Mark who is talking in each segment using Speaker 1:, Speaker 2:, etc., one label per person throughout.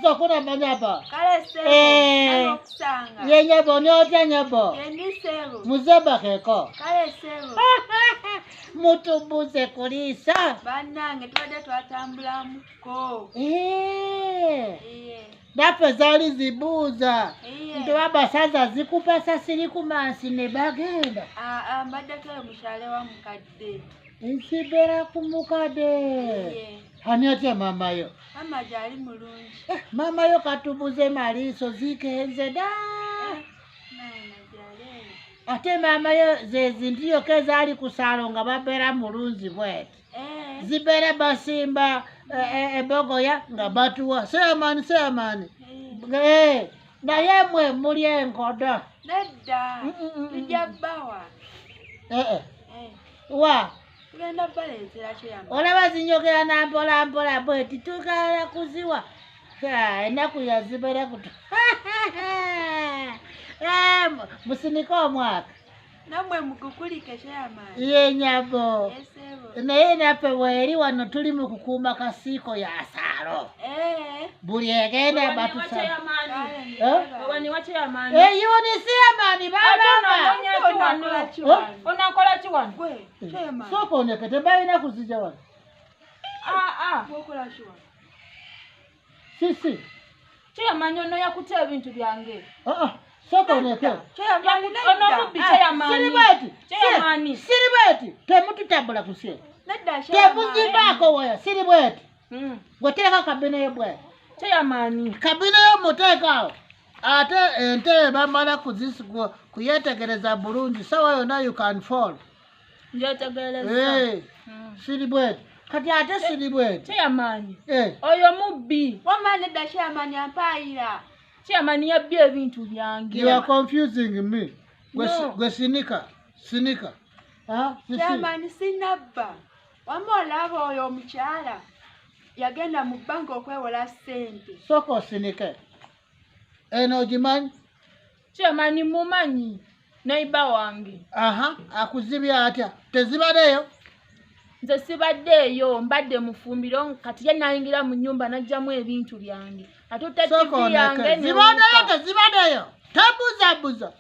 Speaker 1: Sokuna manyaba.
Speaker 2: Kale sebo. Kusanga.
Speaker 1: Ye nyabo nyote nyabo.
Speaker 2: Yendi sebo.
Speaker 1: Muzeba keko.
Speaker 2: Kale sebo.
Speaker 1: Mutubuze kulisa.
Speaker 2: Banange tubadde twatambula muko.
Speaker 1: Nafe zali zibuuza. Nti abasaza zikupasa siri ku mansi ne bagenda.
Speaker 2: Mbaddeko mukyale wa mukadde.
Speaker 1: Nsibera ku mukadde. Ani atya mamayo?
Speaker 2: Mama gyali mulungi.
Speaker 1: Mamayo katubuze maliiso zikenze da. Ate mamayo ze zindiyo ke zaali ku saalo nga babeera mulungi bweti. Zibeera basimba ebogoya nga batuwa. Seamaani. Naye mwe muli enkodo.
Speaker 2: Nedda. Tujja bbawa.
Speaker 1: Wa?
Speaker 2: Tugenda baleetera kyeyama.
Speaker 1: Olaba zinyogera na mpola bweti tugala kuziwa. Ennaku yazibera kuto. Musinika omwaka.
Speaker 2: Namwe mukukulike kyeyamaani.
Speaker 1: Ye nyabo. Naye naffe weeri wano tuli mu kukuuma kasiiko ya saalo. Buli egenda batusala.
Speaker 3: Wani wache ya mani.
Speaker 1: Yuni si ya mani baba.
Speaker 3: Unakola chiwani.
Speaker 1: Soko onekete balina kuzija wano.
Speaker 2: Bokola chiwani.
Speaker 1: Sisi.
Speaker 3: Cheya mani ono yakute ebintu byange.
Speaker 1: Soko onekete.
Speaker 2: Cheya mani
Speaker 3: ono mubi cheya mani.
Speaker 1: Siribati.
Speaker 3: Cheya mani.
Speaker 1: Siribati. Temutu tabula kusie.
Speaker 2: Nedda cheya mani.
Speaker 1: Tebuzibako waya siribati. Gweteka kabine yebwe.
Speaker 3: Cheya mani.
Speaker 1: Kabine yomuteekaawo. Ate ente bamala kuyetegereza bulungi sawa yonna you can fall.
Speaker 3: Njetegereza.
Speaker 1: Siribweti. Kati ate siribweti.
Speaker 3: Cheyamanyi. Oyo mubbi.
Speaker 2: Wama nedda Cheyamanyi ampaayira.
Speaker 3: Cheyamanyi yabbye ebintu byange.
Speaker 1: You are confusing me. Gwe sinika.
Speaker 2: Cheyamanyi sinabba. Wama olaba oyo omukyala yagenda mu banka okwewola ssente.
Speaker 1: Soko sinike. Eno jimanyi?
Speaker 3: Cheyamanyi mumanyi. Naiba wange.
Speaker 1: Akuzibya atya. Tezibaddeyo?
Speaker 3: Nze sibaddeeyo mbadde mufumbiro kati ye nayingira mu nnyumba najjamu ebintu byange. Atutte TV yange.
Speaker 1: Zibaddeyo. Tabuzabuza.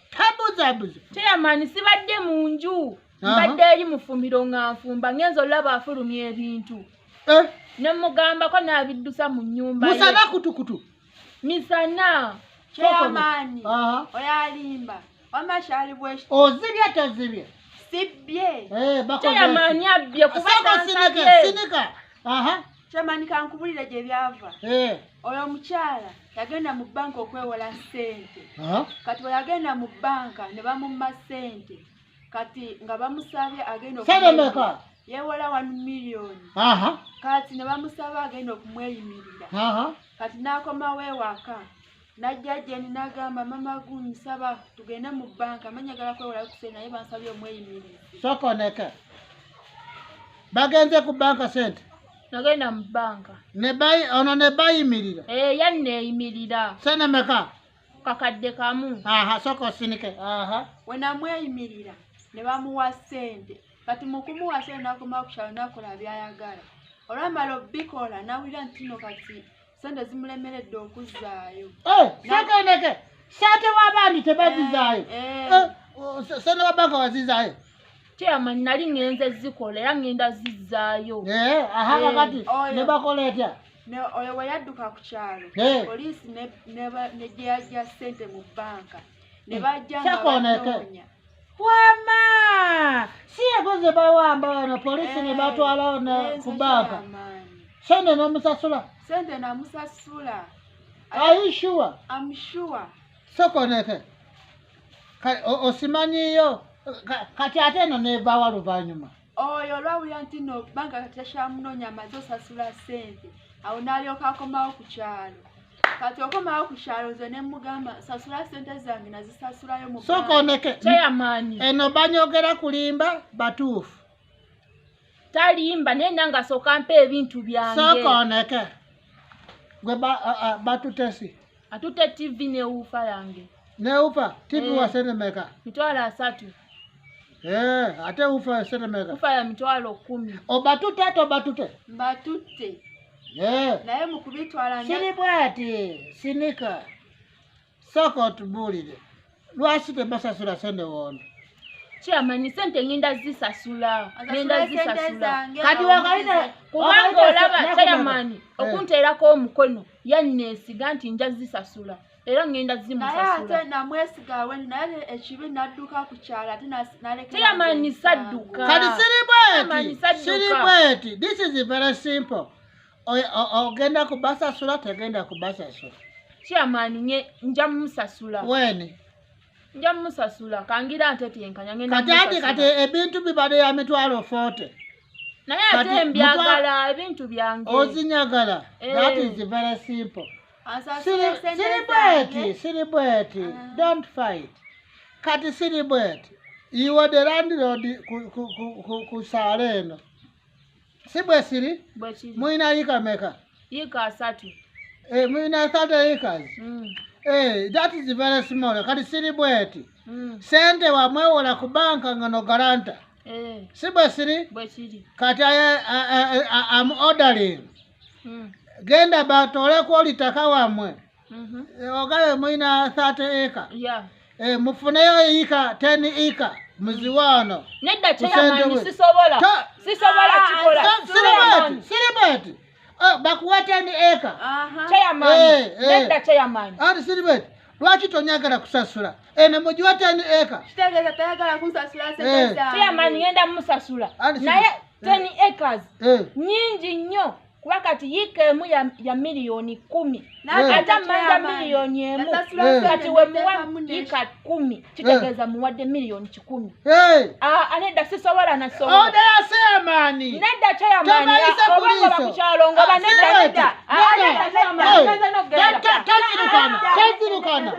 Speaker 3: Cheyamanyi sibadde mu nju. Mbadde eri mufumbiro nga nfumba ngenza olaba afulumya ebintu. Ne mugamba ko nabiddusa mu nnyumba.
Speaker 1: Musana kutukutu.
Speaker 3: Misana.
Speaker 2: Cheyamanyi. Oyalimba. Wama shali bweshi.
Speaker 1: Ozibye tozibye.
Speaker 2: Sibye.
Speaker 3: Cheyamanyi abbye kubata
Speaker 1: sinika.
Speaker 2: Cheyamanyi kankubulira gye byava. Oyo omukyala yagenda mu banka okwewola ssente. Kati bwe yagenda mu banka ne bamumma ssente. Kati nga bamusabye agenda
Speaker 1: okumweyimira.
Speaker 2: Yewola 1 million. Kati ne bamusaba agenda okumweyimirira. Kati n'akomawo ewaka. Najja jeni nagamba mama gunsaba tugende mu banka manyagala kwewola kusena naye bansabye omweyimirire.
Speaker 1: Soko neka. Bagenze ku banka sente.
Speaker 3: Nagenda mu banka.
Speaker 1: Ne bayimirira.
Speaker 3: Yanneeyimirira.
Speaker 1: Sene meka.
Speaker 3: Kakadde kamu.
Speaker 1: Soko sinike.
Speaker 2: We namweyimirira ne bamuwa ssente. Kati mu kumuwa ssente n'akomawo ku kyalo n'akola by'ayagala. Olwamala obbikola n'awulira nti nno kati sente zimulemeredde okuzzaayo.
Speaker 1: Soko neke. Sente w'abandi tebazizaayo. Sente wa banka wazizaayo.
Speaker 3: Cheyamanyi nali ngenze zikola era ngenda zizzaayo.
Speaker 1: Kati ne bakola etya?
Speaker 2: Oyo we yadduka ku kyalo. Poliisi ne gye yajja ssente mu banka. Ne bajja nga banoonya.
Speaker 1: Wama! Si yagoze bawamba wano poliisi ne batwala ku banka. Sente n'omusasula?
Speaker 2: Sente namusasula.
Speaker 1: Are you sure?
Speaker 2: I'm sure.
Speaker 1: Soko neke. Osimanyiyo. Kati ate eno nevawa luvannyuma.
Speaker 2: Oyo olwawulira nti no banka kati tashamunoonya amaze osasula ssente. Awo n'alyoka akomawo ku kyalo. Kati okomawo ku kyalo nze ne mugamba sasula ssente zange nazisasulayo mu banka.
Speaker 1: Soko neke.
Speaker 3: Cheyamanyi.
Speaker 1: Eno banyogera kulimba batuufu.
Speaker 3: Talimba naye nange asooka mpa ebintu byange.
Speaker 1: Soko neke. Gwe batutesi.
Speaker 3: Atutte TV ne ufa yange.
Speaker 1: Ne ufa? TV wa sente meka?
Speaker 3: 3.
Speaker 1: Ate ufa sente meka?
Speaker 3: Ufa ya 10.
Speaker 1: Obatute to batute?
Speaker 2: Mbatutte. naye mu kubitwala
Speaker 1: siri bwati sinika sooka otubuulire lwaki tebasasula sente wondo
Speaker 3: Chairman sente ngenda zisasula
Speaker 1: kati wakaina
Speaker 3: kubanga olaba chairman okunteerako omukono yanneesiga nti nja zisasula era ngenda zimusasula
Speaker 2: ate namwesigawe naye ekibi nadduka ku kyalo ate naleka
Speaker 3: chairman sadduka
Speaker 1: kati siri bweti this is very simple ogenda kubasasula tegenda kubasasula
Speaker 3: chairman nja musasula
Speaker 1: weni
Speaker 3: nja musasula kangira ate tenkanya ngenda
Speaker 1: kati ebintu bibade ya mitwalo 40
Speaker 3: naye ate mbyagala ebintu byange
Speaker 1: ozinyagala that is very simple siri bweti don't fight kati siri bweti iwe the landlord kusaala eno si bwe siri mwina yika meka
Speaker 3: yika 3
Speaker 1: mwina 30 acres that is very small kati siri bweti sente wamwewola ku banka ngano garanta si bwe siri kati I'm ordering genda batoleko litaka wamwe ogawe mwina 30 acre mufuneyo yika 10 acre muziwano
Speaker 3: nedda chairman sisobola kikola
Speaker 1: siri bweti bakuwa 10 acre
Speaker 3: chairman nedda chairman
Speaker 1: ati siri bweti lwaki tonyagala kusasula ene mujiwa 10 acre
Speaker 2: kitegeeza tayagala kunsasula sente
Speaker 3: chairman ngenda musasula naye 10 acres nyingi nnyo kuba kati yika emu ya miliyoni 10 ate manja miliyoni 1 kati wemuwa yika 10 kitegeeza muwadde miliyoni 10 anedda sisobola nasobola nedda chairman obanga bakukyalo ngoba nedda
Speaker 1: tazirukana